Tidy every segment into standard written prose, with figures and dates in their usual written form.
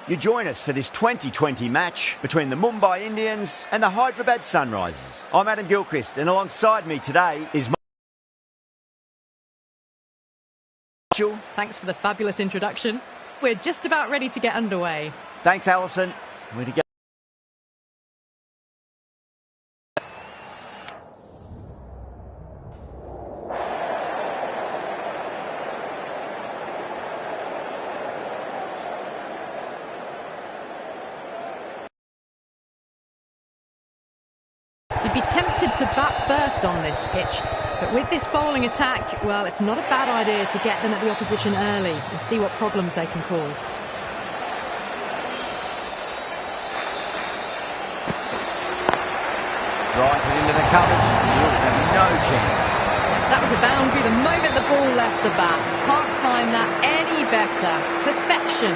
You join us for this 2020 match between the Mumbai Indians and the Hyderabad Sunrisers. I'm Adam Gilchrist, and alongside me today is Marshall. Thanks for the fabulous introduction. We're just about ready to get underway. Thanks, Alison. We're to go. You'd be tempted to bat first on this pitch, but with this bowling attack, well, it's not a bad idea to get them at the opposition early and see what problems they can cause. Drives it into the covers. Fielders have no chance. That was a boundary the moment the ball left the bat. Can't time that any better. Perfection.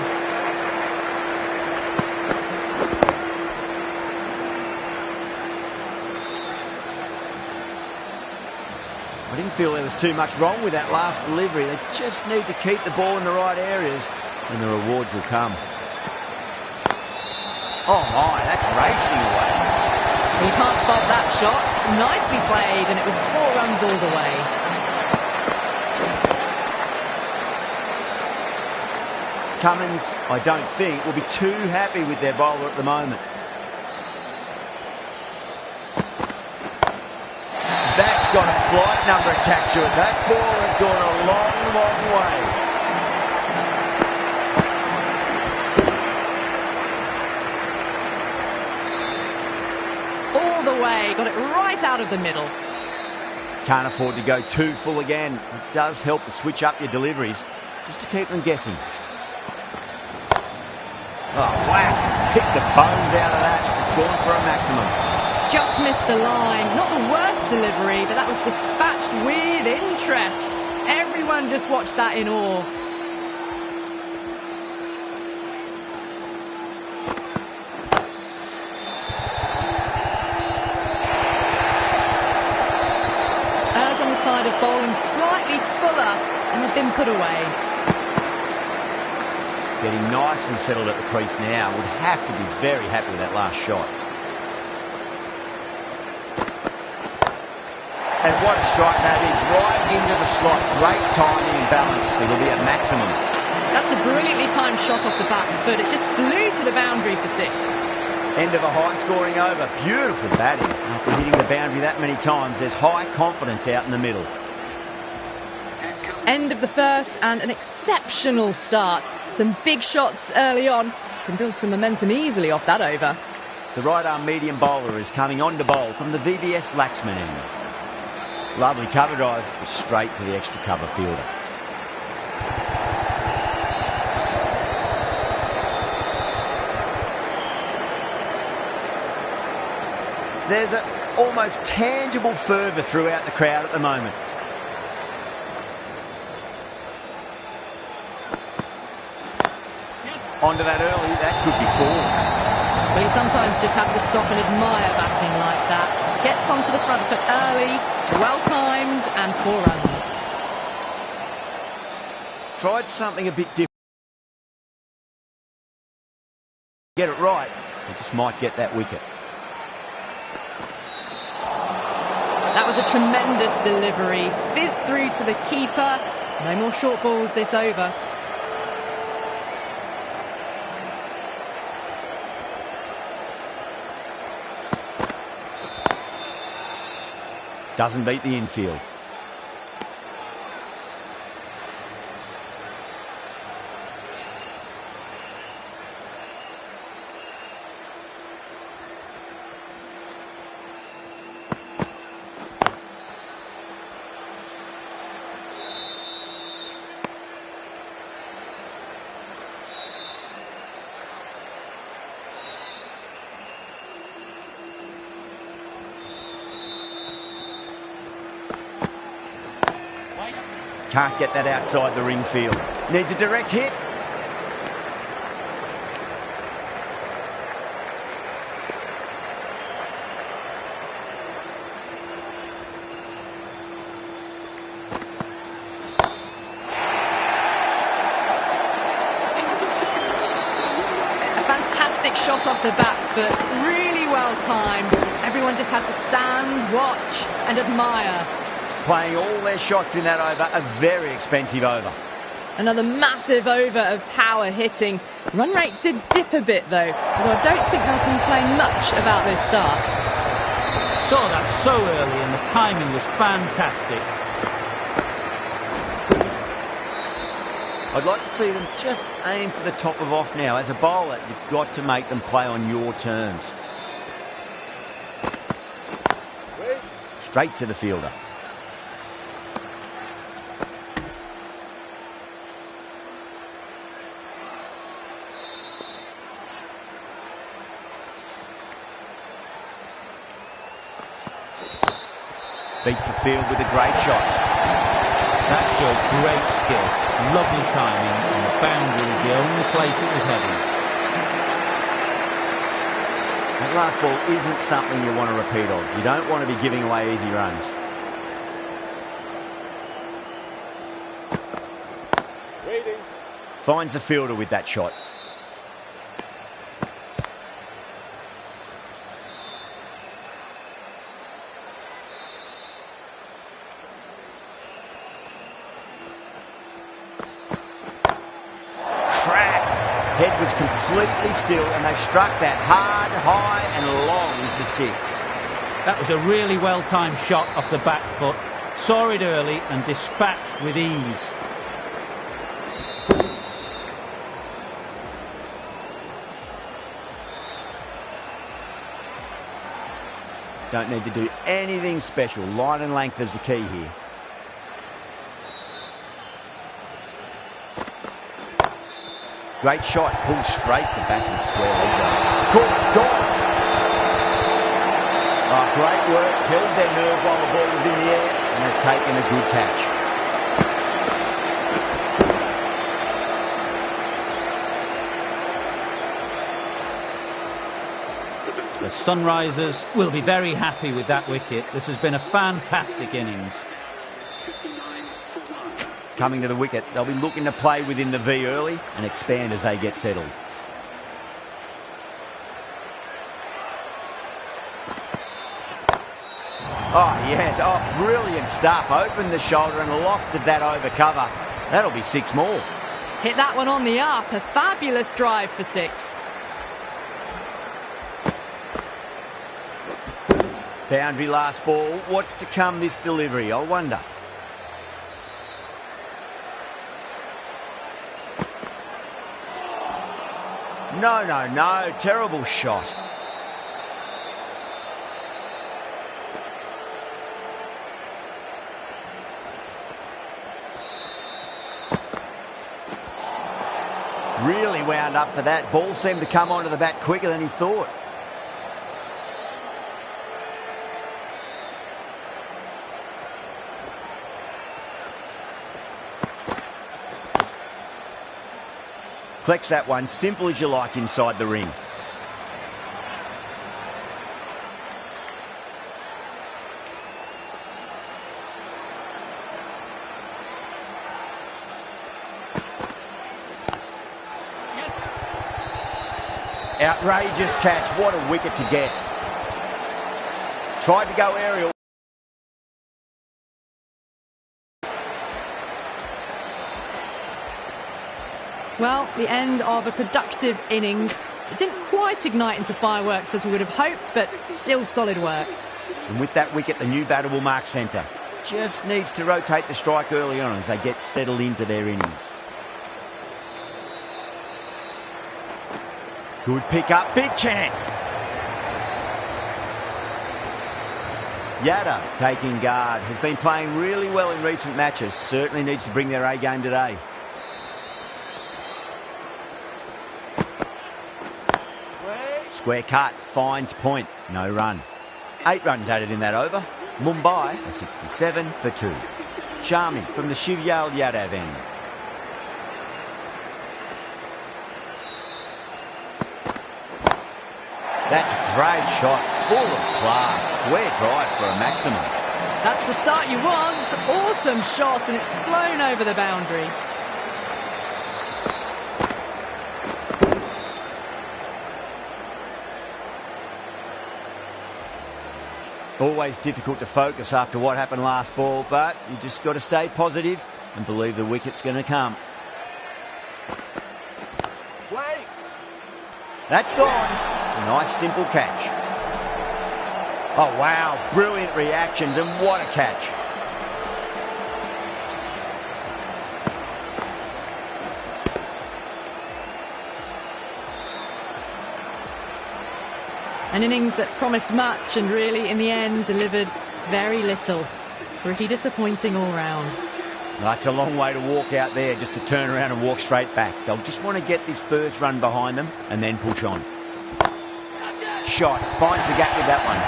I didn't feel there was too much wrong with that last delivery. They just need to keep the ball in the right areas and the rewards will come. Oh my, that's racing away. You can't fault that shot. Nicely played, and it was 4 runs all the way. Cummins, I don't think, will be too happy with their bowler at the moment. That's got a flight number attached to it. That ball has gone a long, long way. All the way, got it right out of the middle. Can't afford to go too full again. It does help to switch up your deliveries, just to keep them guessing. Oh, whack! Pick the bones out of that. It's gone for a maximum. Just missed the line. Not the worst delivery, but that was dispatched with interest. Everyone just watched that in awe. Errs on the side of bowling slightly fuller and had been put away. Getting nice and settled at the crease now. Would have to be very happy with that last shot. And what a strike that is, right into the slot. Great timing and balance. It'll be at maximum. That's a brilliantly timed shot off the back foot. It just flew to the boundary for 6. End of a high-scoring over. Beautiful batting. After hitting the boundary that many times, there's high confidence out in the middle. End of the first and an exceptional start. Some big shots early on. Can build some momentum easily off that over. The right-arm medium bowler is coming on to bowl from the VVS Laxman end. Lovely cover drive, but straight to the extra cover fielder. There's an almost tangible fervour throughout the crowd at the moment. Onto that early, that could be 4. Well, you sometimes just have to stop and admire batting like that. Gets onto the front foot early, well-timed, and 4 runs. Tried something a bit different. Get it right, they just might get that wicket. That was a tremendous delivery. Fizzed through to the keeper. No more short balls this over. Doesn't beat the infield. Can't get that outside the ring field. Needs a direct hit. Fantastic shot off the back foot, really well timed. Everyone just had to stand, watch and admire. Playing all their shots in that over, a very expensive over. Another massive over of power hitting. Run rate did dip a bit though, although I don't think they'll complain much about this start. Saw that so early and the timing was fantastic. I'd like to see them just aim for the top of off now. As a bowler, you've got to make them play on your terms. Straight to the fielder. Beats the field with a great shot. That showed great skill, lovely timing, and the boundary was the only place it was heading. That last ball isn't something you want to repeat of. You don't want to be giving away easy runs. Waiting. Finds the fielder with that shot. Head was completely still and they struck that hard, high and long for 6. That was a really well-timed shot off the back foot. Saw it early and dispatched with ease. Don't need to do anything special. Line and length is the key here. Great shot, pulled straight to backward square leg. Caught, gone. Oh, great work, held their nerve while the ball was in the air, and they've taken a good catch. The Sunrisers will be very happy with that wicket. This has been a fantastic innings. Coming to the wicket, they'll be looking to play within the V early and expand as they get settled. Oh, yes. Oh, brilliant stuff. Opened the shoulder and lofted that over cover. That'll be 6 more. Hit that one on the up. A fabulous drive for 6. Boundary last ball. What's to come this delivery, I wonder. No, no, no. Terrible shot. Really wound up for that. Ball seemed to come onto the bat quicker than he thought. Collects that one, simple as you like, inside the ring. Outrageous catch. What a wicket to get. Tried to go aerial. Well, the end of a productive innings. It didn't quite ignite into fireworks as we would have hoped, but still solid work. And with that wicket, the new batter will mark centre. Just needs to rotate the strike early on as they get settled into their innings. Good pick up, big chance. Yada taking guard. Has been playing really well in recent matches. Certainly needs to bring their A game today. Square cut, finds point, no run. 8 runs added in that over. Mumbai, a 67 for 2. Sharma from the Shivyal Yadav end. That's a great shot, full of class. Square drive for a maximum. That's the start you want. Awesome shot, and it's flown over the boundary. Always difficult to focus after what happened last ball, but you just got to stay positive and believe the wicket's going to come. Wait. That's gone. A nice simple catch. Oh wow, brilliant reactions, and what a catch. An innings that promised much and really, in the end, delivered very little. Pretty disappointing all round. That's a long way to walk out there, just to turn around and walk straight back. They'll just want to get this first run behind them and then push on. Shot, finds the gap with that one.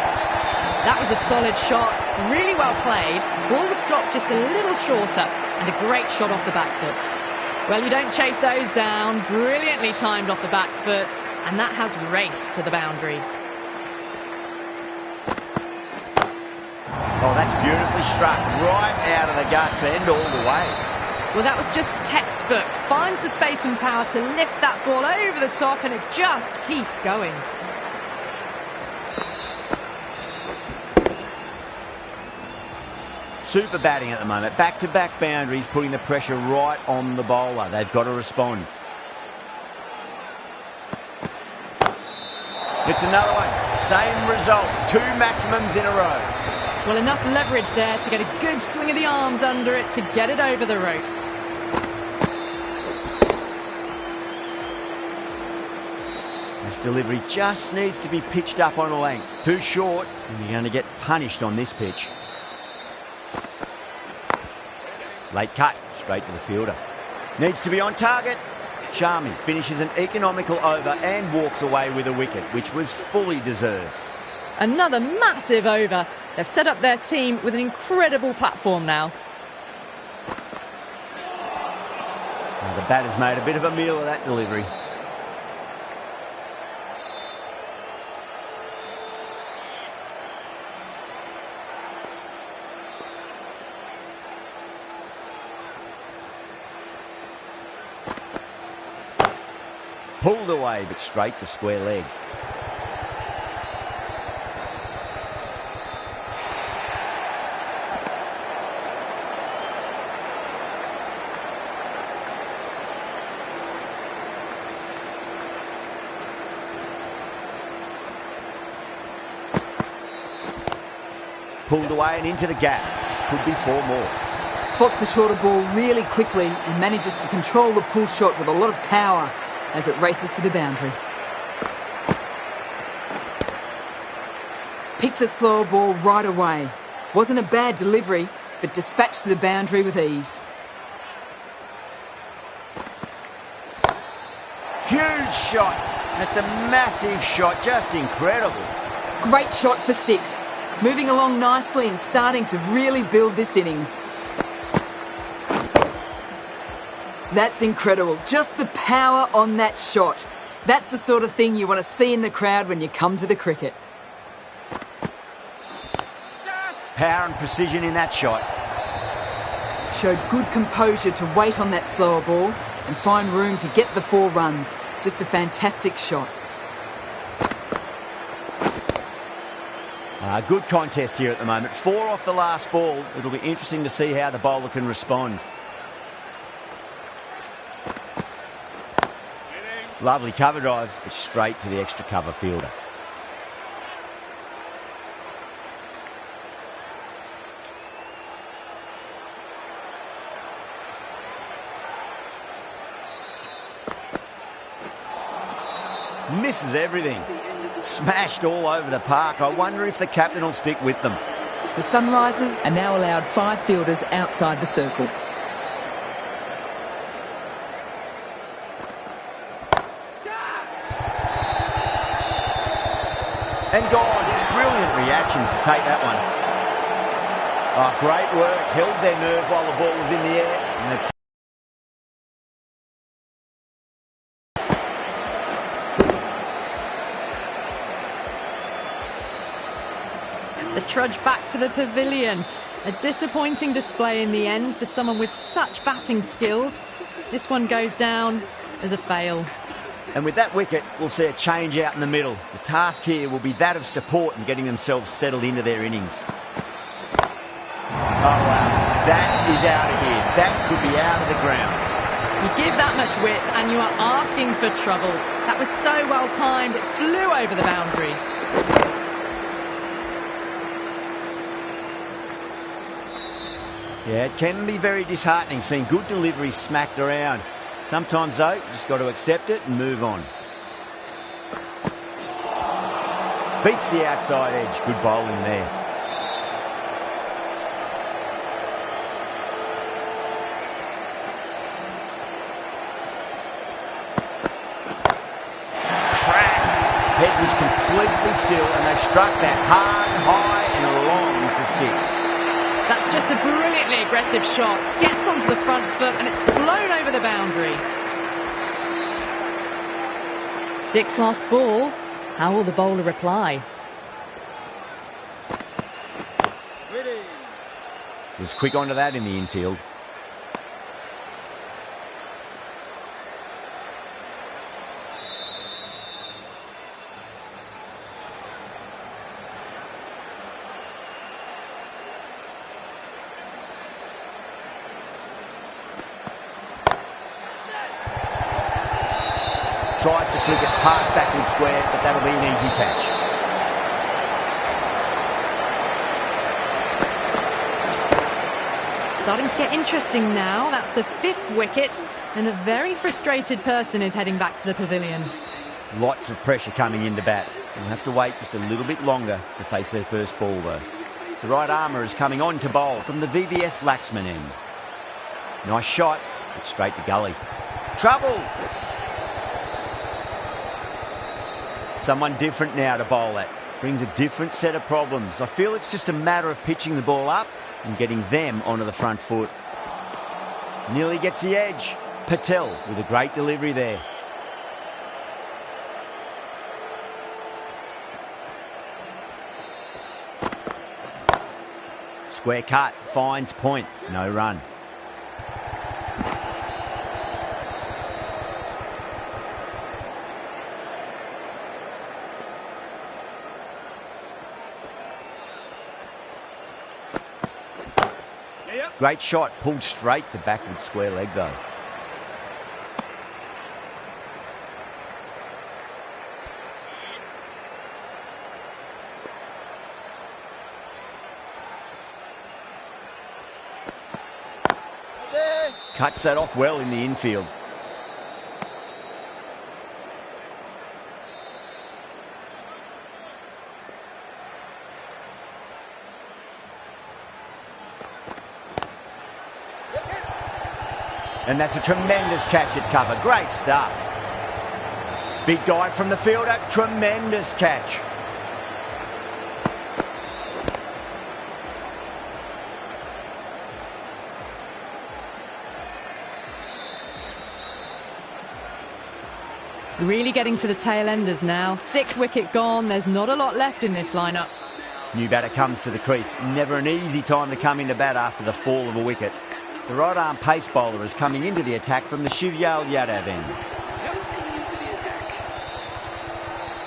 That was a solid shot, really well played. Ball was dropped just a little shorter and a great shot off the back foot. Well, you don't chase those down. Brilliantly timed off the back foot, and that has raced to the boundary. Oh, that's beautifully struck, right out of the guts end all the way. Well, that was just textbook. Finds the space and power to lift that ball over the top, and it just keeps going. Super batting at the moment. Back-to-back boundaries, putting the pressure right on the bowler. They've got to respond. It's another one. Same result. 2 maximums in a row. Well, enough leverage there to get a good swing of the arms under it to get it over the rope. This delivery just needs to be pitched up on a length. Too short, and you're going to get punished on this pitch. Late cut, straight to the fielder. Needs to be on target. Sharma finishes an economical over and walks away with a wicket, which was fully deserved. Another massive over. They've set up their team with an incredible platform now. Now the batter's made a bit of a meal of that delivery. Pulled away, but straight to square leg. Pulled away and into the gap. Could be 4 more. Spots the shorter ball really quickly and manages to control the pull shot with a lot of power as it races to the boundary. Picked the slower ball right away. Wasn't a bad delivery, but dispatched to the boundary with ease. Huge shot. That's a massive shot. Just incredible. Great shot for 6. Moving along nicely and starting to really build this innings. That's incredible. Just the power on that shot. That's the sort of thing you want to see in the crowd when you come to the cricket. Power and precision in that shot. Showed good composure to wait on that slower ball and find room to get the 4 runs. Just a fantastic shot. Good contest here at the moment. 4 off the last ball. It'll be interesting to see how the bowler can respond. Lovely cover drive, but straight to the extra cover fielder. Misses everything. Smashed all over the park. I wonder if the captain will stick with them. The Sunrisers are now allowed 5 fielders outside the circle. And gone. Brilliant reactions to take that one. Oh, great work. Held their nerve while the ball was in the air. And they've The trudge back to the pavilion. A disappointing display in the end for someone with such batting skills. This one goes down as a fail. And with that wicket, we'll see a change out in the middle. The task here will be that of support and getting themselves settled into their innings. Oh, wow. That is out of here. That could be out of the ground. You give that much width and you are asking for trouble. That was so well timed, it flew over the boundary. Yeah, it can be very disheartening seeing good deliveries smacked around. Sometimes, though, you just got to accept it and move on. Beats the outside edge. Good bowling there. Crack! Head was completely still and they struck that hard, high and long for 6. That's just a brilliantly aggressive shot. Gets onto the front foot and it's flown over the boundary. 6 last ball. How will the bowler reply? Was quick onto that in the infield. Tries to flick it past backward square, but that'll be an easy catch. Starting to get interesting now. That's the 5th wicket, and a very frustrated person is heading back to the pavilion. Lots of pressure coming into bat. They'll have to wait just a little bit longer to face their first ball, though. The right armour is coming on to bowl from the VVS Laxman end. Nice shot, but straight to gully. Trouble! Someone different now to bowl at. Brings a different set of problems. I feel it's just a matter of pitching the ball up and getting them onto the front foot. Nearly gets the edge. Patel with a great delivery there. Square cut, finds point, no run. Great shot, pulled straight to backward square leg though. Cuts that off well in the infield. And that's a tremendous catch at cover. Great stuff. Big dive from the fielder. Tremendous catch. Really getting to the tail enders now. 6th wicket gone. There's not a lot left in this lineup. New batter comes to the crease. Never an easy time to come into bat after the fall of a wicket. The right-arm pace bowler is coming into the attack from the Shivjal Yadav end.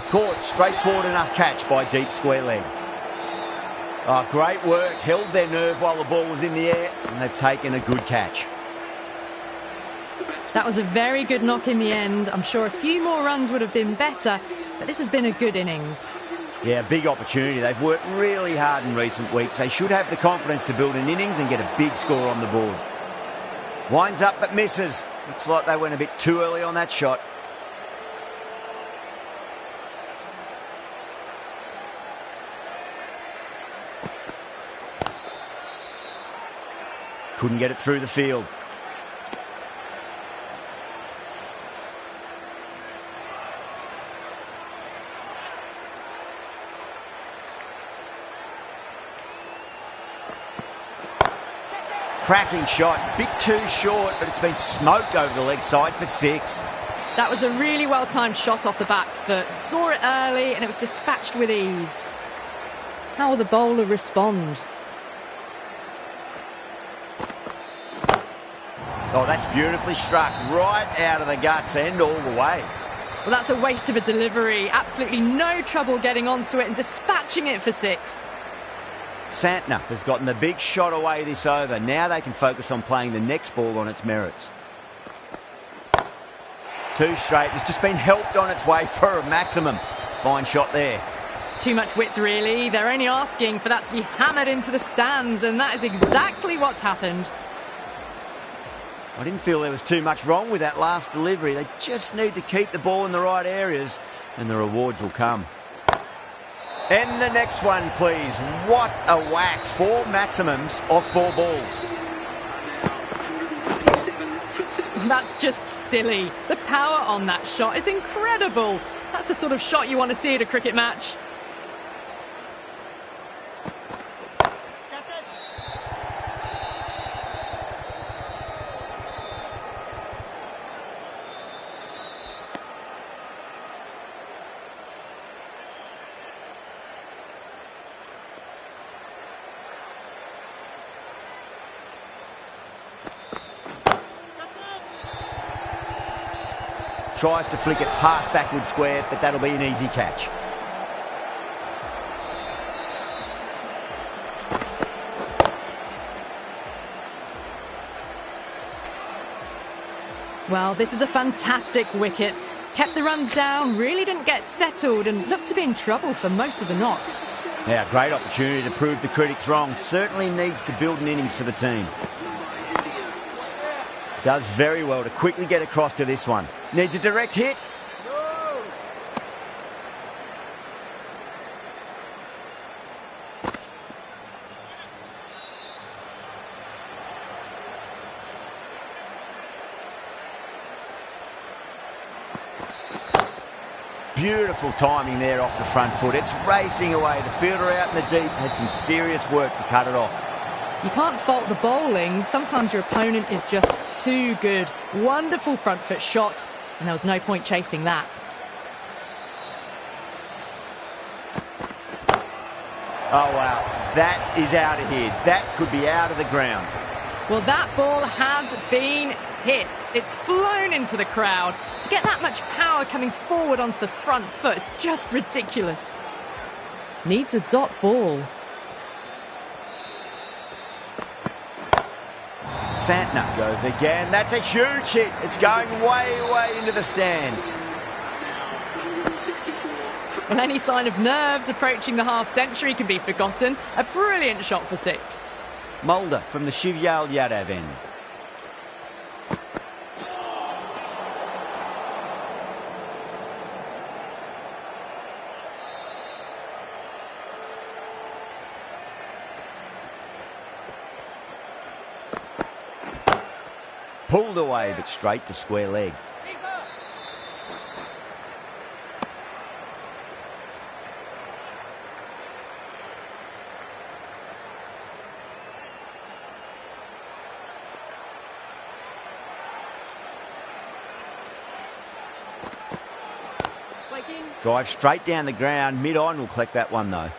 Caught, straightforward enough catch by deep square leg. Oh, great work, held their nerve while the ball was in the air, and they've taken a good catch. That was a very good knock in the end. I'm sure a few more runs would have been better, but this has been a good innings. Yeah, big opportunity. They've worked really hard in recent weeks. They should have the confidence to build an innings and get a big score on the board. Winds up but misses. Looks like they went a bit too early on that shot. Couldn't get it through the field. Cracking shot, bit too short, but it's been smoked over the leg side for 6. That was a really well-timed shot off the back foot. Saw it early and it was dispatched with ease. How will the bowler respond? Oh, that's beautifully struck, right out of the guts end all the way. Well, that's a waste of a delivery. Absolutely no trouble getting onto it and dispatching it for 6. Santner has gotten the big shot away this over. Now they can focus on playing the next ball on its merits. 2 straight. It's just been helped on its way for a maximum. Fine shot there. Too much width, really. They're only asking for that to be hammered into the stands, and that is exactly what's happened. I didn't feel there was too much wrong with that last delivery. They just need to keep the ball in the right areas, and the rewards will come. And the next one, please. What a whack. 4 maximums off 4 balls. That's just silly. The power on that shot is incredible. That's the sort of shot you want to see at a cricket match. Tries to flick it past backward square, but that'll be an easy catch. Well, this is a fantastic wicket. Kept the runs down, really didn't get settled, and looked to be in trouble for most of the knock. Now, great opportunity to prove the critics wrong. Certainly needs to build an innings for the team. Does very well to quickly get across to this one. Needs a direct hit. Beautiful timing there off the front foot. It's racing away. The fielder out in the deep has some serious work to cut it off. You can't fault the bowling. Sometimes your opponent is just too good. Wonderful front foot shot, and there was no point chasing that. Oh, wow. That is out of here. That could be out of the ground. Well, that ball has been hit. It's flown into the crowd. To get that much power coming forward onto the front foot is just ridiculous. Needs a dot ball. Santner goes again. That's a huge hit. It's going way, way into the stands. Well, any sign of nerves approaching the half-century can be forgotten. A brilliant shot for 6. Mulder from the Shivyal Yadav end. Pulled away, but straight to square leg. Drive straight down the ground. Mid-on will collect that one, though.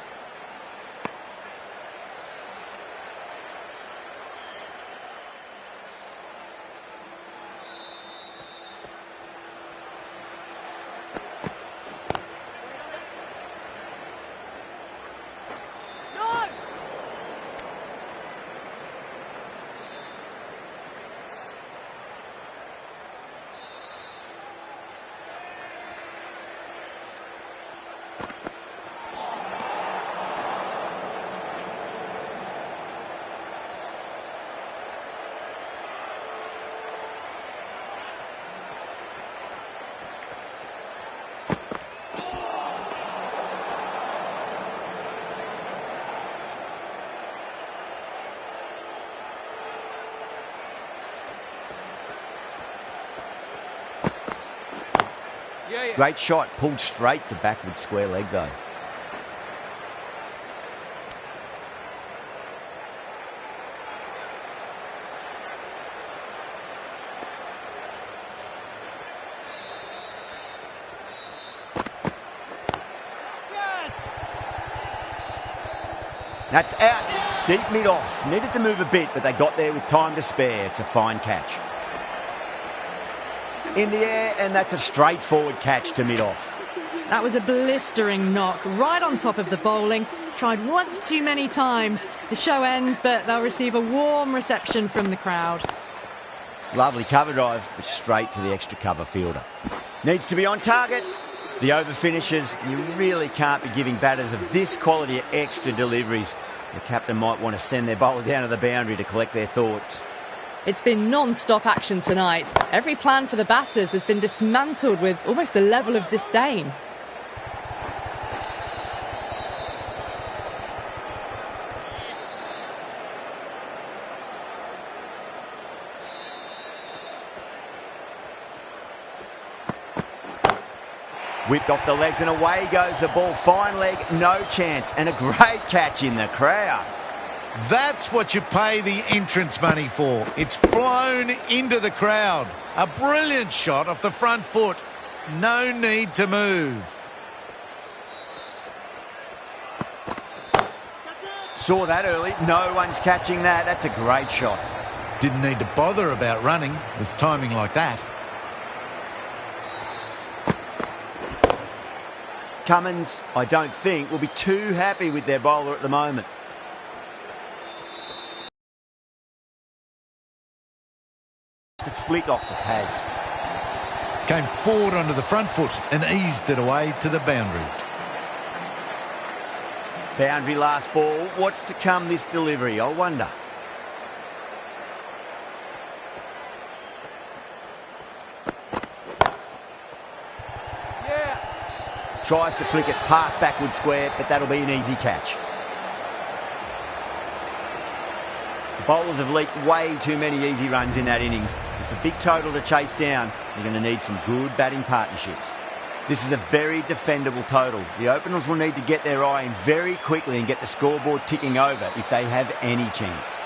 Great shot, pulled straight to backward square leg though. That's out, deep mid-off. Needed to move a bit, but they got there with time to spare. It's a fine catch. In the air, and that's a straightforward catch to mid-off. That was a blistering knock right on top of the bowling. Tried once too many times. The show ends, but they'll receive a warm reception from the crowd. Lovely cover drive, but straight to the extra cover fielder. Needs to be on target. The over finishes. You really can't be giving batters of this quality extra deliveries. The captain might want to send their bowler down to the boundary to collect their thoughts. It's been non-stop action tonight. Every plan for the batters has been dismantled with almost a level of disdain. Whipped off the legs and away goes the ball. Fine leg, no chance. And a great catch in the crowd. That's what you pay the entrance money for. It's flown into the crowd. A brilliant shot off the front foot. No need to move. Saw that early. No one's catching that. That's a great shot. Didn't need to bother about running with timing like that. Cummins, I don't think, will be too happy with their bowler at the moment. Just a flick off the pads. Came forward onto the front foot and eased it away to the boundary. Boundary last ball. What's to come this delivery, I wonder. Tries to flick it past backward square, but that'll be an easy catch. The bowlers have leaked way too many easy runs in that innings. It's a big total to chase down. They're going to need some good batting partnerships. This is a very defendable total. The openers will need to get their eye in very quickly and get the scoreboard ticking over if they have any chance.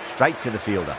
Straight to the fielder.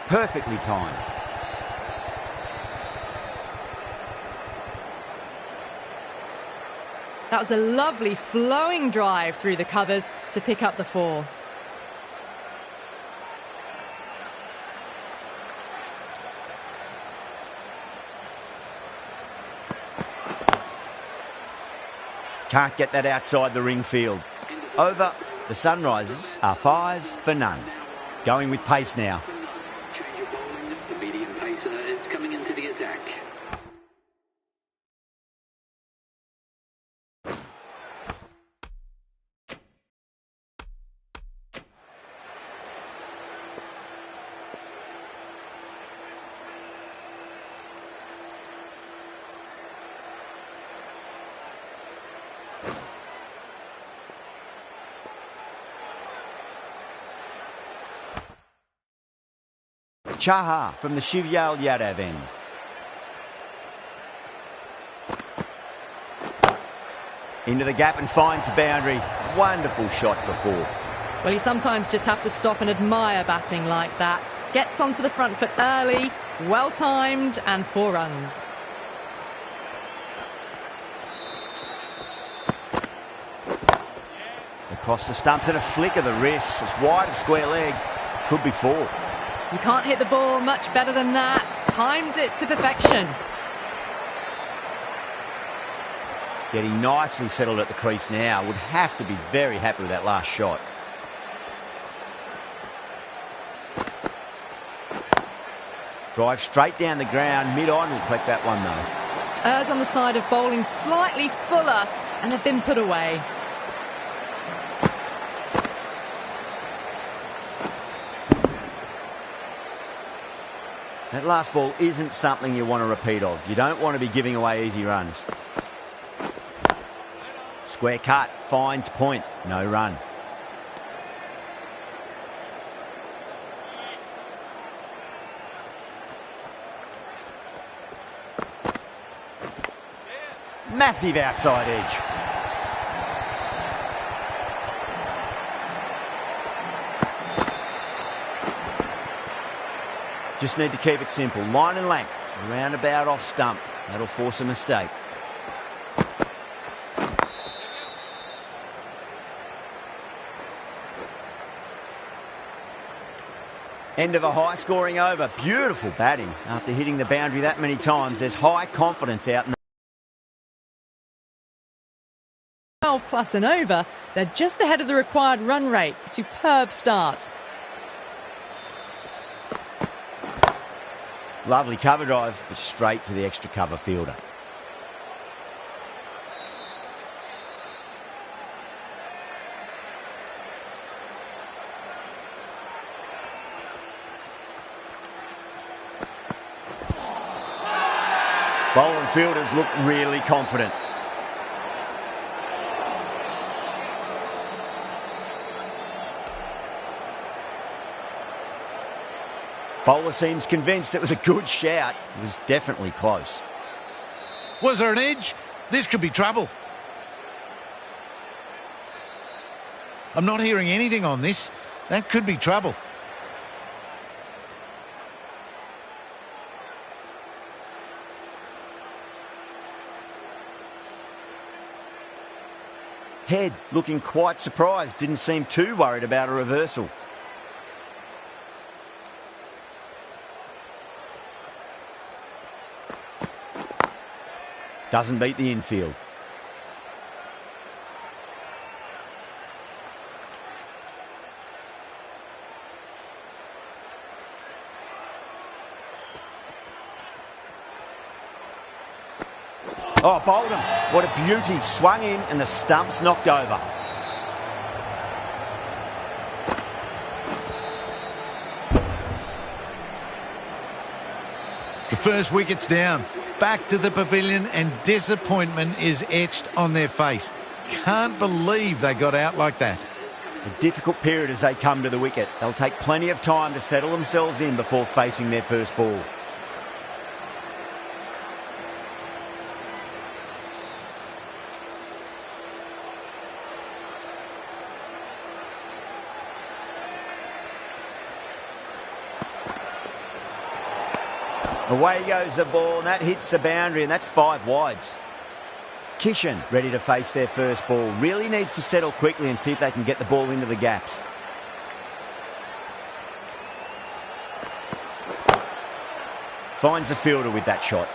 Perfectly timed. That was a lovely flowing drive through the covers to pick up the 4. Can't get that outside the ring field. Over. The Sunrisers are 5 for none. Going with pace now. Change of bowling. The medium pacer is coming into the attack. Chaha from the Shivyal Yadav end. Into the gap and finds the boundary. Wonderful shot for 4. Well, you sometimes just have to stop and admire batting like that. Gets onto the front foot early, well timed, and 4 runs. Across the stumps and a flick of the wrist. It's wide of square leg. Could be 4. You can't hit the ball much better than that. Timed it to perfection. Getting nicely settled at the crease now. Would have to be very happy with that last shot. Drive straight down the ground. Mid-on will collect that one though. Errs on the side of bowling slightly fuller and have been put away. That last ball isn't something you want to repeat of. You don't want to be giving away easy runs. Square cut, finds point, no run. Massive outside edge. Just need to keep it simple. Line and length. Roundabout off stump. That'll force a mistake. End of a high-scoring over. Beautiful batting. After hitting the boundary that many times, there's high confidence out in the 12 plus and over. They're just ahead of the required run rate. Superb start. lovely cover drive, but straight to the extra cover fielder. Bowler and fielders look really confident. Bowler seems convinced it was a good shout. It was definitely close. Was there an edge? This could be trouble. I'm not hearing anything on this. That could be trouble. Head looking quite surprised. Didn't seem too worried about a reversal. Doesn't beat the infield. Oh, bowled him. What a beauty. Swung in and the stump's knocked over. The first wicket's down. Back to the pavilion and disappointment is etched on their face. Can't believe they got out like that. A difficult period as they come to the wicket. They'll take plenty of time to settle themselves in before facing their first ball. Away goes the ball, and that hits the boundary, and that's 5 wides. Kishan ready to face their first ball. Really needs to settle quickly and see if they can get the ball into the gaps. Finds the fielder with that shot.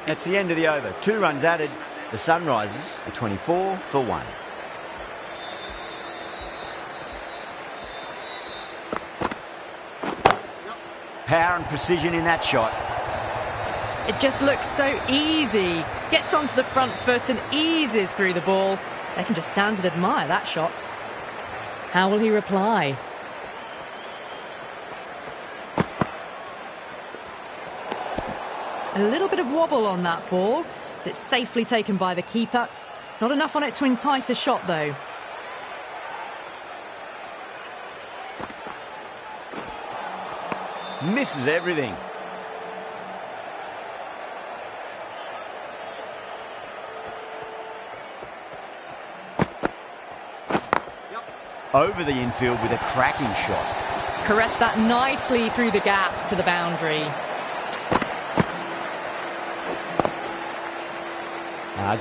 That's the end of the over. 2 runs added. The Sunrisers are 24 for 1. Power and precision in that shot. It just looks so easy. Gets onto the front foot and eases through the ball. They can just stand and admire that shot. How will he reply? A little bit of wobble on that ball. It's safely taken by the keeper. Not enough on it to entice a shot, though. Misses everything. over the infield with a cracking shot. Caressed that nicely through the gap to the boundary.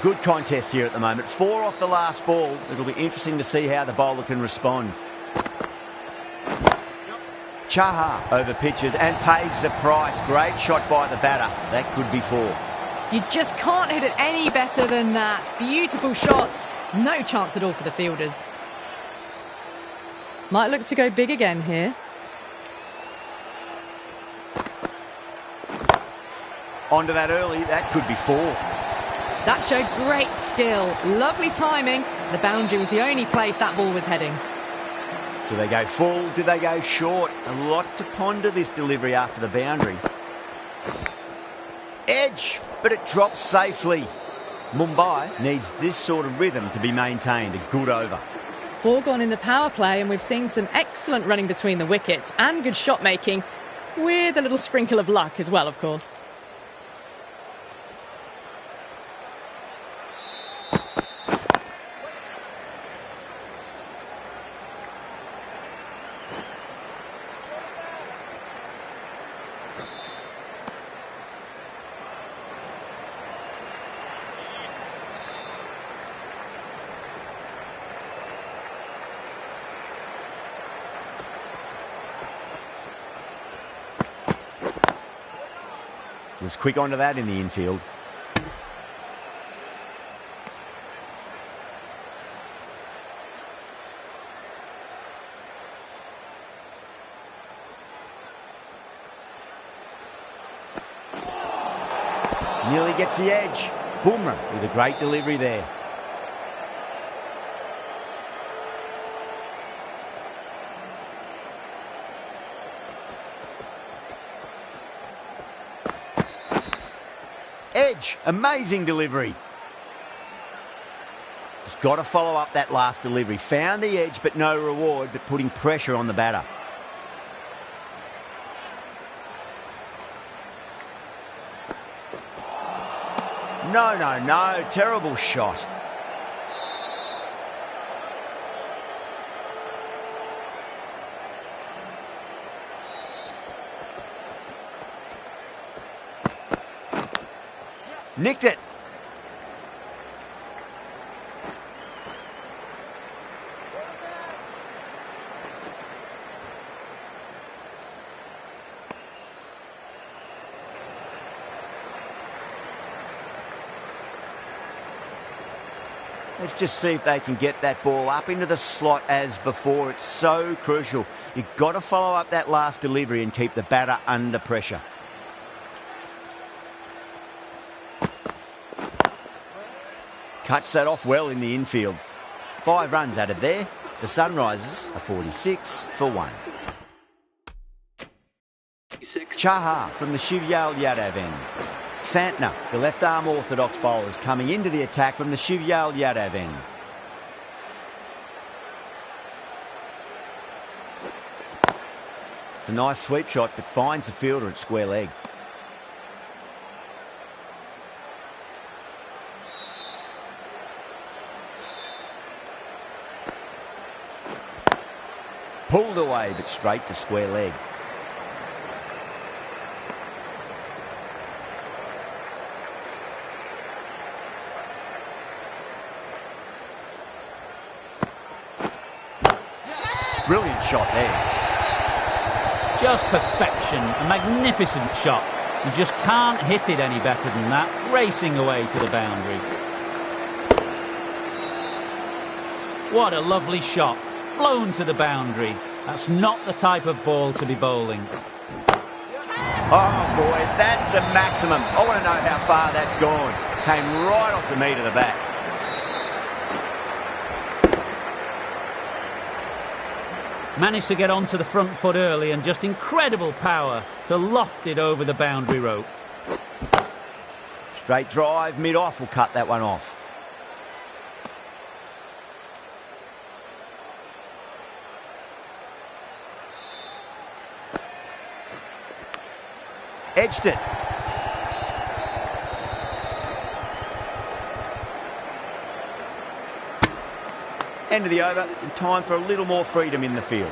Good contest here at the moment. 4 off the last ball. It'll be interesting to see how the bowler can respond. Chaha over pitches and pays the price. Great shot by the batter. That could be 4. You just can't hit it any better than that. Beautiful shot. No chance at all for the fielders. Might look to go big again here. Onto that early. That could be 4. That showed great skill. Lovely timing. The boundary was the only place that ball was heading. Do they go full? Do they go short? A lot to ponder this delivery after the boundary. Edge, but it drops safely. Mumbai needs this sort of rhythm to be maintained. A good over. 4 gone in the power play, and we've seen some excellent running between the wickets and good shot making, with a little sprinkle of luck as well, of course. Was quick onto that in the infield. Nearly gets the edge. Bumrah with a great delivery there. Edge, amazing delivery. Just got to follow up that last delivery. Found the edge, but no reward, but putting pressure on the batter. No, terrible shot. Nicked it. Let's just see if they can get that ball up into the slot as before. It's so crucial. You've got to follow up that last delivery and keep the batter under pressure. Cuts that off well in the infield. 5 runs added there. The Sunrisers are 46 for 1. Chaha from the Shivyal Yadav end. Santner, the left-arm orthodox bowlers, coming into the attack from the Shivyal Yadav end. It's a nice sweep shot, but finds the fielder at square leg. Pulled away, but straight to square leg. Brilliant shot there. Just perfection. A magnificent shot. You just can't hit it any better than that. Racing away to the boundary. What a lovely shot. Flown to the boundary. That's not the type of ball to be bowling. Oh boy, that's a maximum. I want to know how far that's gone. Came right off the meat of the bat. Managed to get onto the front foot early and just incredible power to loft it over the boundary rope. Straight drive, mid-off will cut that one off. Edged it. End of the over, and time for a little more freedom in the field.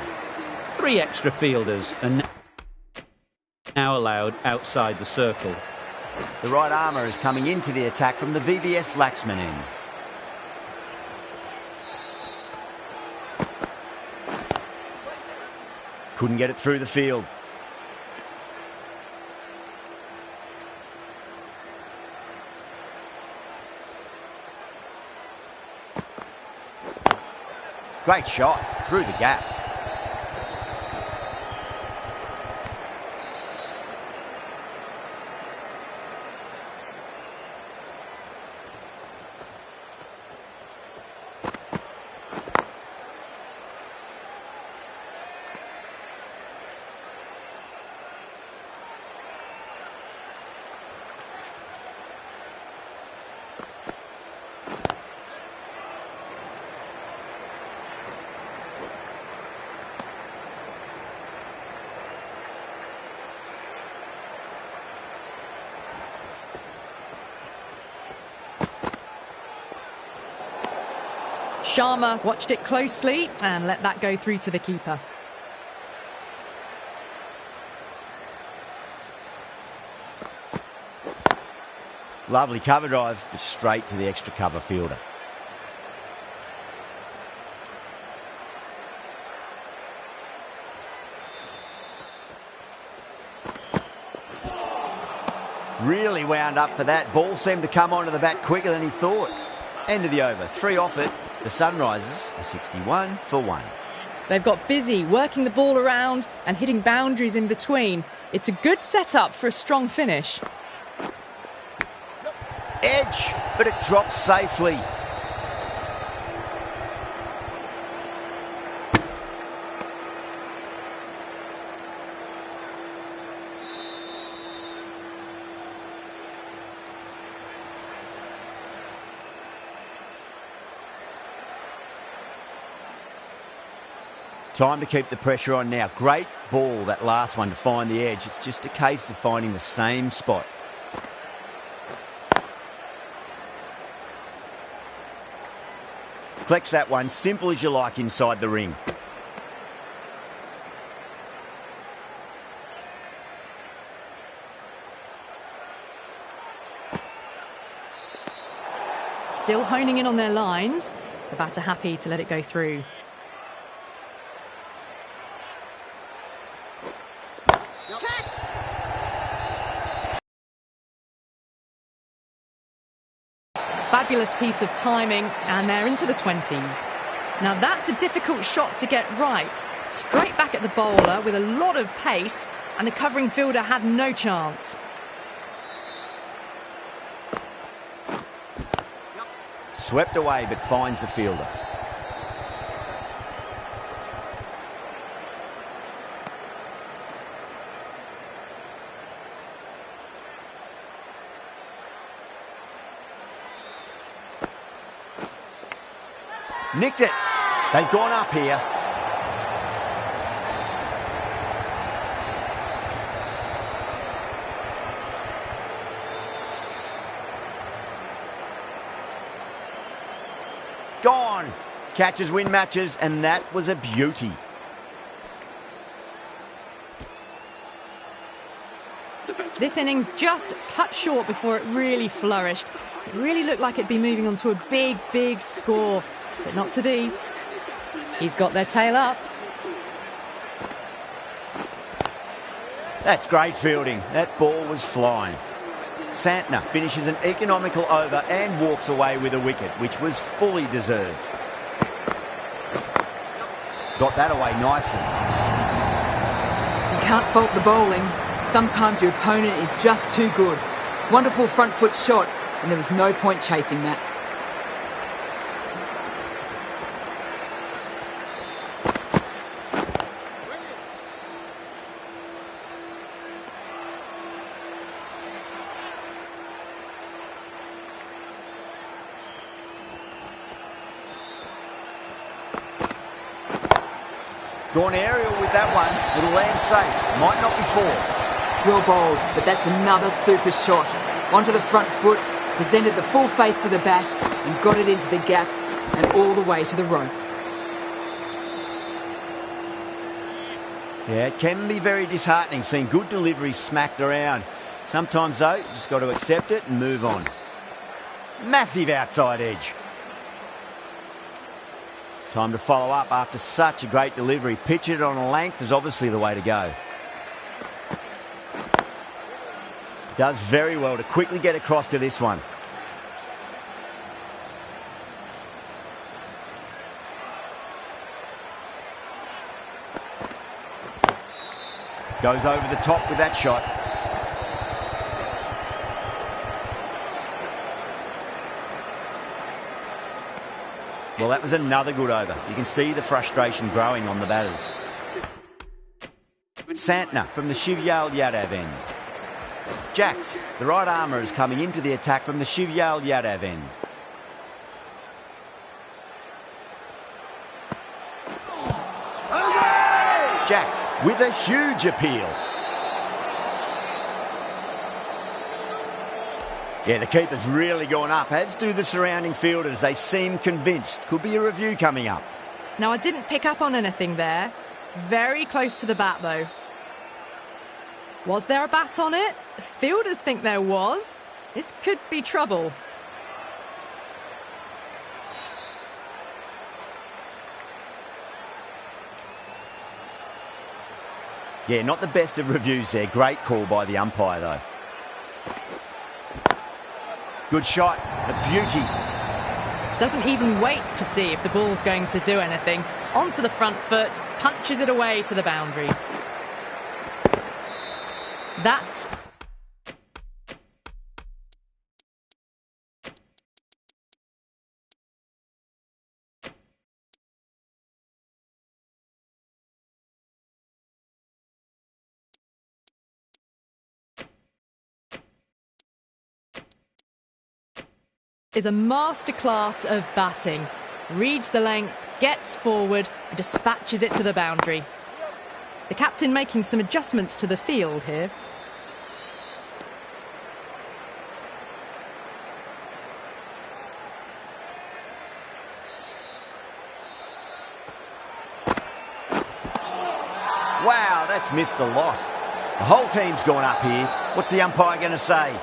3 extra fielders are now allowed outside the circle. The right armour is coming into the attack from the VVS Laxman end. Couldn't get it through the field. Great shot through the gap. Sharma watched it closely and let that go through to the keeper. Lovely cover drive, but straight to the extra cover fielder. Really wound up for that. Ball seemed to come onto the bat quicker than he thought. End of the over. 3 off it. The Sunrisers are 61 for 1. They've got busy working the ball around and hitting boundaries in between. It's a good setup for a strong finish. Edge, but it drops safely. Time to keep the pressure on now. Great ball, that last one, to find the edge. It's just a case of finding the same spot. Collects that one, simple as you like, inside the ring. Still honing in on their lines. The batter happy to let it go through. Fabulous piece of timing, and they're into the 20s. Now that's a difficult shot to get right. Straight back at the bowler with a lot of pace, and the covering fielder had no chance. Swept away, but finds the fielder. Nicked it. They've gone up here. Gone. Catches win matches, and that was a beauty. This innings just cut short before it really flourished. It really looked like it'd be moving on to a big, big score. But not to be. He's got their tail up. That's great fielding. That ball was flying. Santner finishes an economical over and walks away with a wicket, which was fully deserved. Got that away nicely. You can't fault the bowling. Sometimes your opponent is just too good. Wonderful front foot shot, and there was no point chasing that. Gone aerial with that one. It'll land safe. Might not be 4. Well bowled, but that's another super shot. Onto the front foot, presented the full face of the bat and got it into the gap and all the way to the rope. Yeah, it can be very disheartening seeing good deliveries smacked around. Sometimes, though, you just got to accept it and move on. Massive outside edge. Time to follow up after such a great delivery. Pitch it on a length is obviously the way to go. Does very well to quickly get across to this one. Goes over the top with that shot. Well, that was another good over. You can see the frustration growing on the batters. Santner from the Shivyal Yadav end. Jacks, the right armour, is coming into the attack from the Shivyal Yadav end. Jacks with a huge appeal. Yeah, the keeper's really gone up, as do the surrounding fielders. They seem convinced. Could be a review coming up. Now, I didn't pick up on anything there. Very close to the bat, though. Was there a bat on it? Fielders think there was. This could be trouble. Yeah, not the best of reviews there. Great call by the umpire, though. Good shot. A beauty. Doesn't even wait to see if the ball's going to do anything. Onto the front foot, punches it away to the boundary. That is a masterclass of batting. Reads the length, gets forward and dispatches it to the boundary. The captain making some adjustments to the field here. Wow, that's missed a lot. The whole team's gone up here. What's the umpire going to say?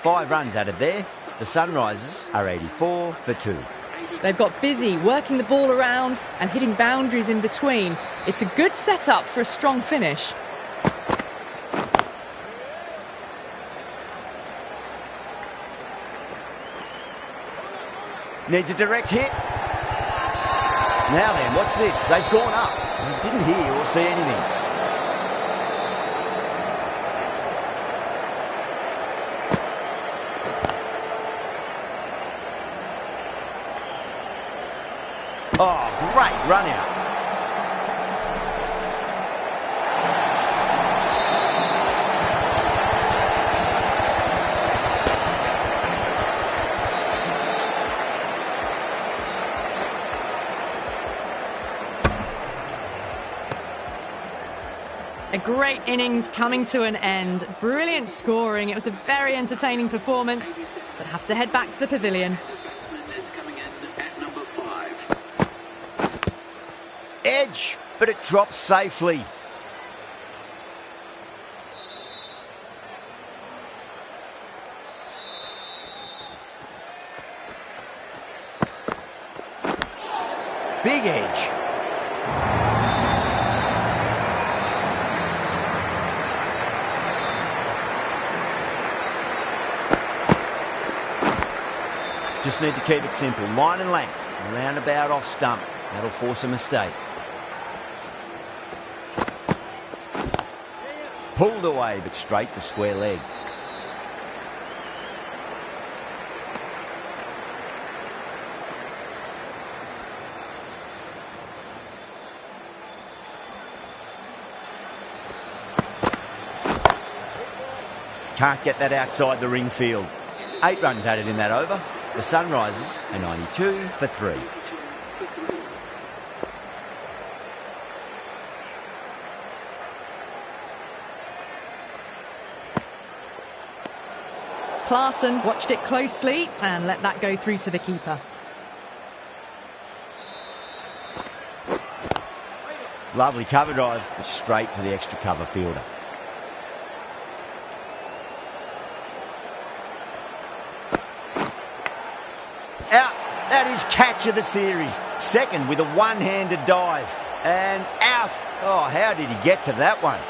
Five runs added there. The Sunrisers are 84 for 2. They've got busy working the ball around and hitting boundaries in between. It's a good setup for a strong finish. Needs a direct hit. Now then, what's this? They've gone up. We didn't hear or see anything. Oh, great run out. A great innings coming to an end. Brilliant scoring. It was a very entertaining performance, but have to head back to the pavilion. Edge, but it drops safely. Big edge. Just need to keep it simple. Line and length. Roundabout off stump. That'll force a mistake. Pulled away, but straight to square leg. Can't get that outside the ring field. 8 runs added in that over. The Sunrisers are 92 for 3. Klaassen watched it closely and let that go through to the keeper. Lovely cover drive, but straight to the extra cover fielder. Out. That is catch of the series. Second with a one-handed dive. And out. Oh, how did he get to that one?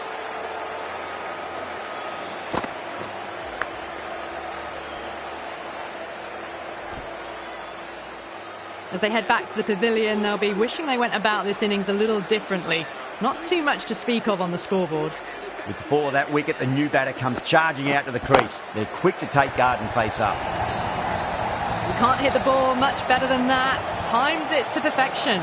As they head back to the pavilion, they'll be wishing they went about this innings a little differently. Not too much to speak of on the scoreboard. With the fall of that wicket, the new batter comes charging out to the crease. They're quick to take guard and face up. You can't hit the ball much better than that. Timed it to perfection.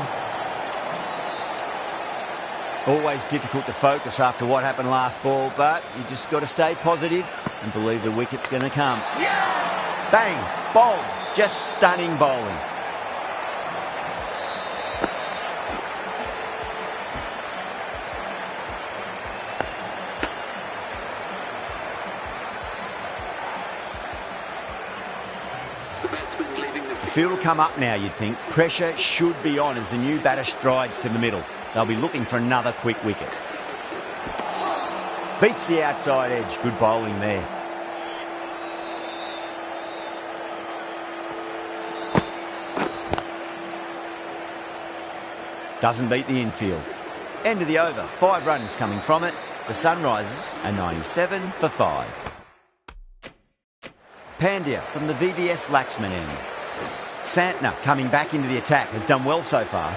Always difficult to focus after what happened last ball, but you just got to stay positive and believe the wicket's going to come. Bang! Bowled. Just stunning bowling. The field will come up now, you'd think. Pressure should be on as the new batter strides to the middle. They'll be looking for another quick wicket. Beats the outside edge. Good bowling there. Doesn't beat the infield. End of the over. 5 runs coming from it. The Sunrisers are 97 for 5. Pandya from the VVS Laxman end. Santner coming back into the attack, has done well so far.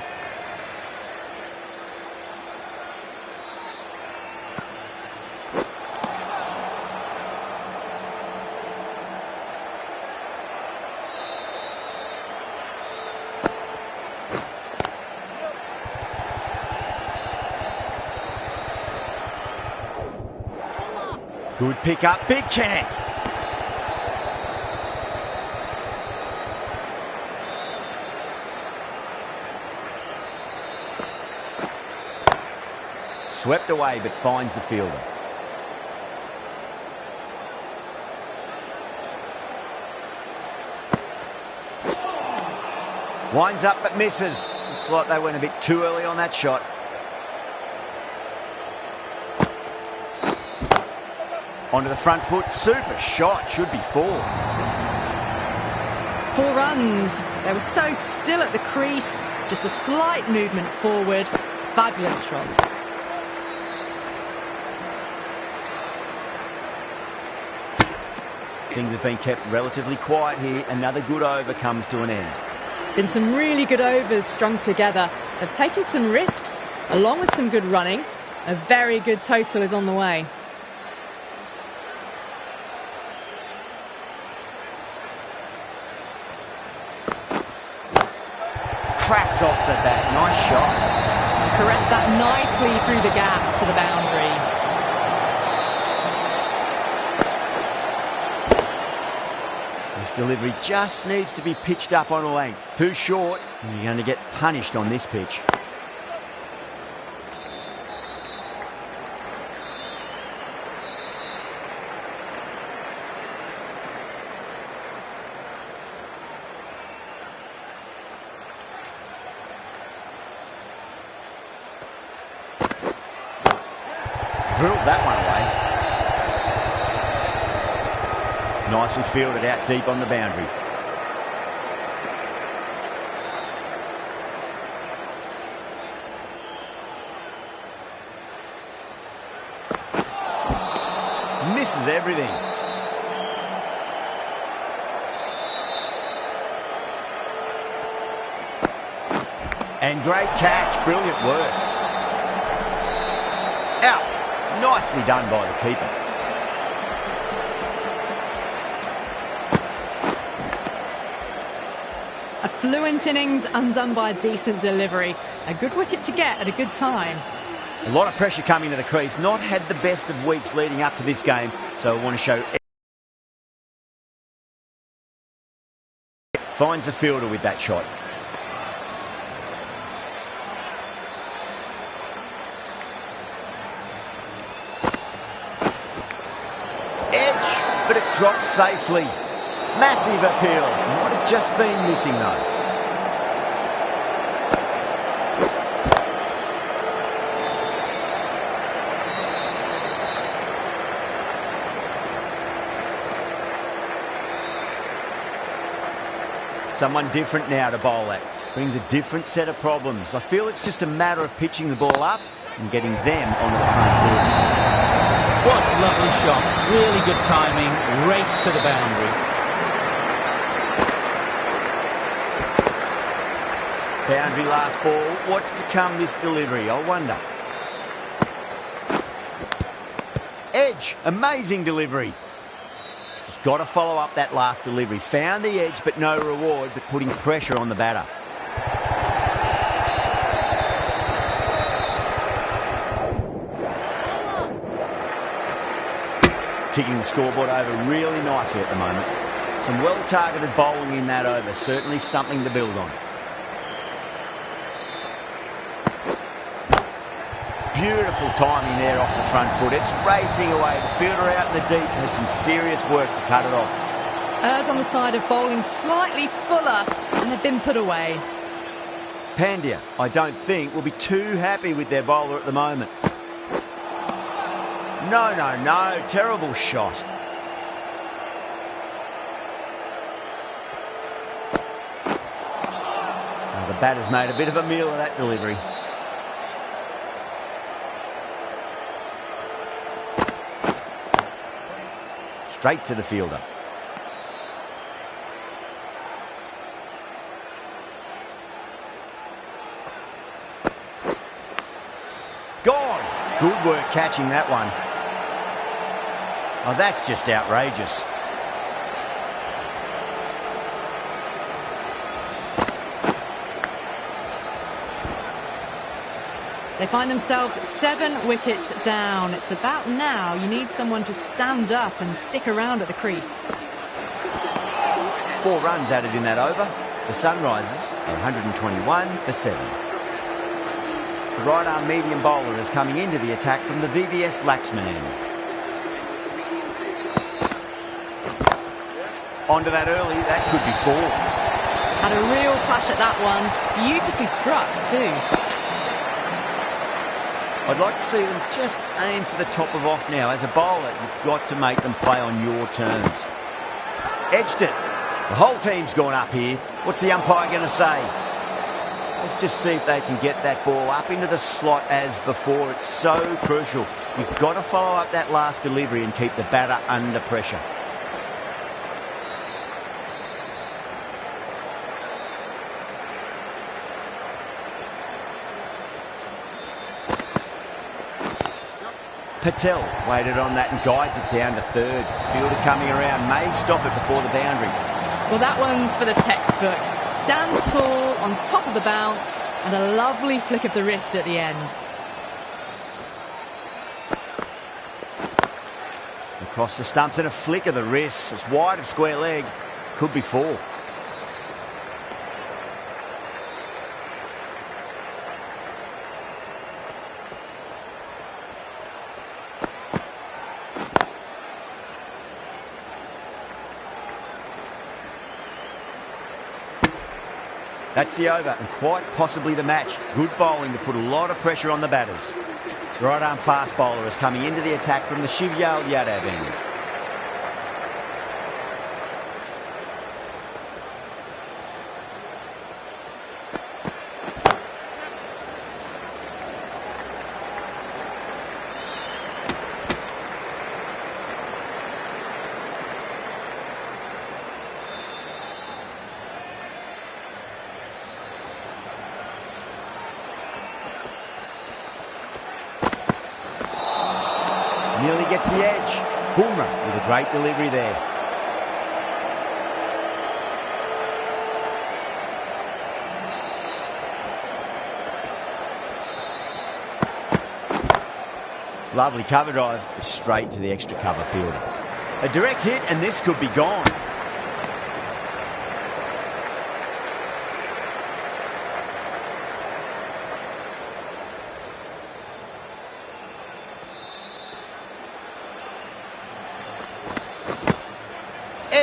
Good pick up, big chance. Swept away, but finds the fielder. Winds up but misses. Looks like they went a bit too early on that shot. Onto the front foot. Super shot. Should be 4. 4 runs. They were so still at the crease. Just a slight movement forward. Fabulous shots. Things have been kept relatively quiet here. Another good over comes to an end. Been some really good overs strung together. They've taken some risks, along with some good running. A very good total is on the way. Cracks off the bat. Nice shot. Caressed that nicely through the gap to the boundary. This delivery just needs to be pitched up on a length. Too short, and you're going to get punished on this pitch. Drilled that one away. Nicely fielded out deep on the boundary. Misses everything. And great catch. Brilliant work. Out. Nicely done by the keeper. A fluent innings undone by a decent delivery. A good wicket to get at a good time. A lot of pressure coming to the crease. Not had the best of weeks leading up to this game, so I want to show Finds the fielder with that shot. Edge, but it drops safely. Massive appeal. Might have just been missing though. Someone different now to bowl at. Brings a different set of problems. I feel it's just a matter of pitching the ball up and getting them onto the front foot. What a lovely shot. Really good timing. Race to the boundary. Boundary last ball. What's to come this delivery? I wonder. Edge. Amazing delivery. Just got to follow up that last delivery. Found the edge, but no reward, but putting pressure on the batter. Ticking the scoreboard over really nicely at the moment. Some well-targeted bowling in that over. Certainly something to build on. Beautiful timing there off the front foot. It's racing away. The fielder out in the deep has some serious work to cut it off. Errs on the side of bowling slightly fuller, and they've been put away. Pandya, I don't think, will be too happy with their bowler at the moment. No. Terrible shot. Oh, the batter's made a bit of a meal of that delivery. Straight to the fielder. Gone. Good work catching that one. Oh, that's just outrageous. They find themselves 7 wickets down. It's about now. You need someone to stand up and stick around at the crease. 4 runs added in that over. The Sunrisers are 121 for 7. The right-arm medium bowler is coming into the attack from the VVS Laxman end. Onto that early, that could be 4. Had a real flash at that one. Beautifully struck too. I'd like to see them just aim for the top of off now. As a bowler, you've got to make them play on your terms. Edged it. The whole team's gone up here. What's the umpire going to say? Let's just see if they can get that ball up into the slot as before. It's so crucial. You've got to follow up that last delivery and keep the batter under pressure. Patel waited on that and guides it down to third. Fielder coming around, may stop it before the boundary. Well, that one's for the textbook. Stands tall, on top of the bounce, and a lovely flick of the wrist at the end. Across the stumps and a flick of the wrist. It's wide of square leg. Could be 4. That's the over and quite possibly the match. Good bowling to put a lot of pressure on the batters. The right-arm fast bowler is coming into the attack from the Shivyal Yadav end. Nearly gets the edge. Boomerang with a great delivery there. Lovely cover drive, straight to the extra cover fielder. A direct hit and this could be gone.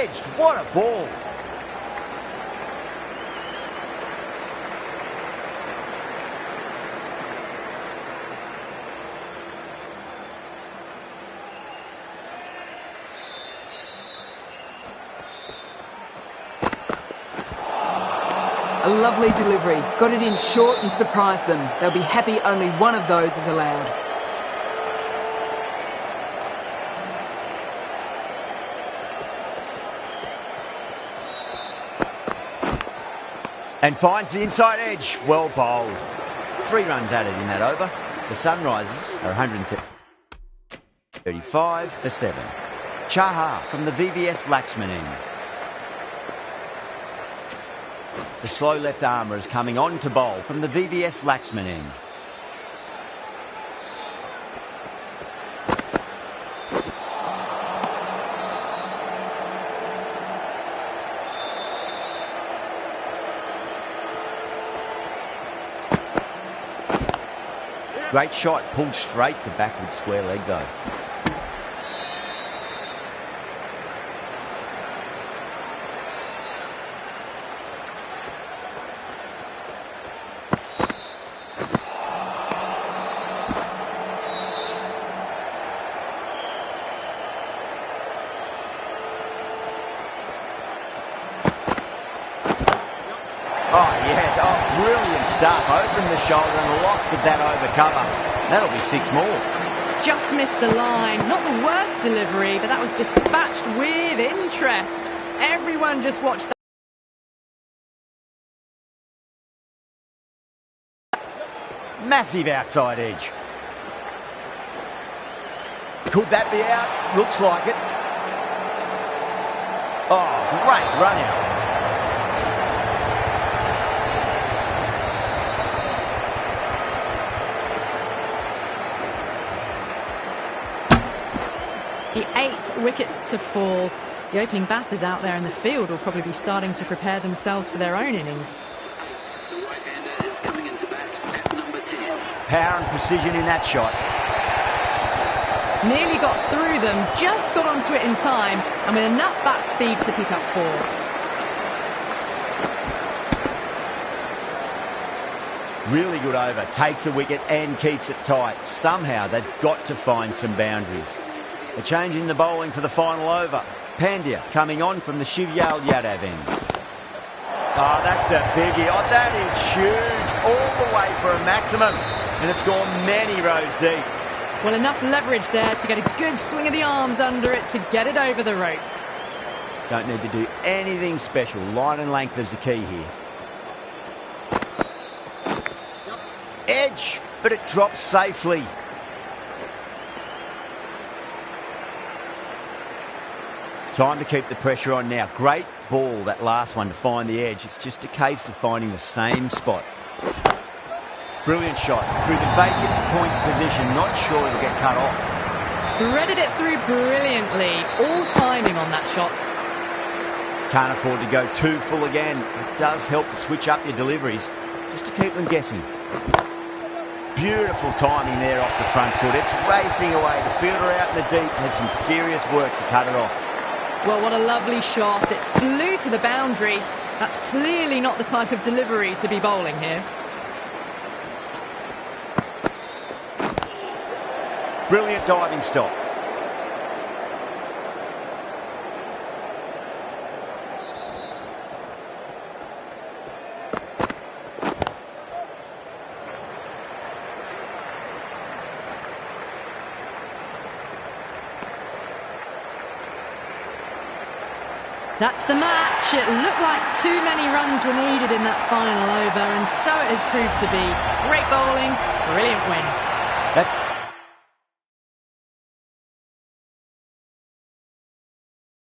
Edged. What a ball. A lovely delivery. Got it in short and surprised them. They'll be happy only one of those is allowed. And finds the inside edge. Well bowled. 3 runs added in that over. The Sunrisers are 135 for 7. Chaha from the VVS Laxman end. The slow left armour is coming on to bowl from the VVS Laxman end. Great shot, pulled straight to backward square leg though. Oh, yes. Oh, brilliant stuff. Opened the shoulder and lofted that over cover. That'll be 6 more. Just missed the line. Not the worst delivery, but that was dispatched with interest. Everyone just watched that. Massive outside edge. Could that be out? Looks like it. Oh, great run out. The 8th wicket to fall. The opening batters out there in the field will probably be starting to prepare themselves for their own innings. The right-hander is coming into bat at number 10. Power and precision in that shot. Nearly got through them, just got onto it in time, and with enough bat speed to pick up 4. Really good over. Takes a wicket and keeps it tight. Somehow they've got to find some boundaries. A change in the bowling for the final over. Pandya coming on from the Shivyal Yadav end. Oh, that's a biggie. Oh, that is huge. All the way for a maximum. And it's gone many rows deep. Well, enough leverage there to get a good swing of the arms under it to get it over the rope. Don't need to do anything special. Line and length is the key here. Edge, but it drops safely. Time to keep the pressure on now. Great ball, that last one, to find the edge. It's just a case of finding the same spot. Brilliant shot through the vacant point position. Not sure it'll get cut off. Threaded it through brilliantly. All timing on that shot. Can't afford to go too full again. It does help to switch up your deliveries just to keep them guessing. Beautiful timing there off the front foot. It's racing away. The fielder out in the deep has some serious work to cut it off. Well, what a lovely shot. It flew to the boundary. That's clearly not the type of delivery to be bowling here. Brilliant diving stop. That's the match. It looked like too many runs were needed in that final over, and so it has proved to be. Great bowling, brilliant win. That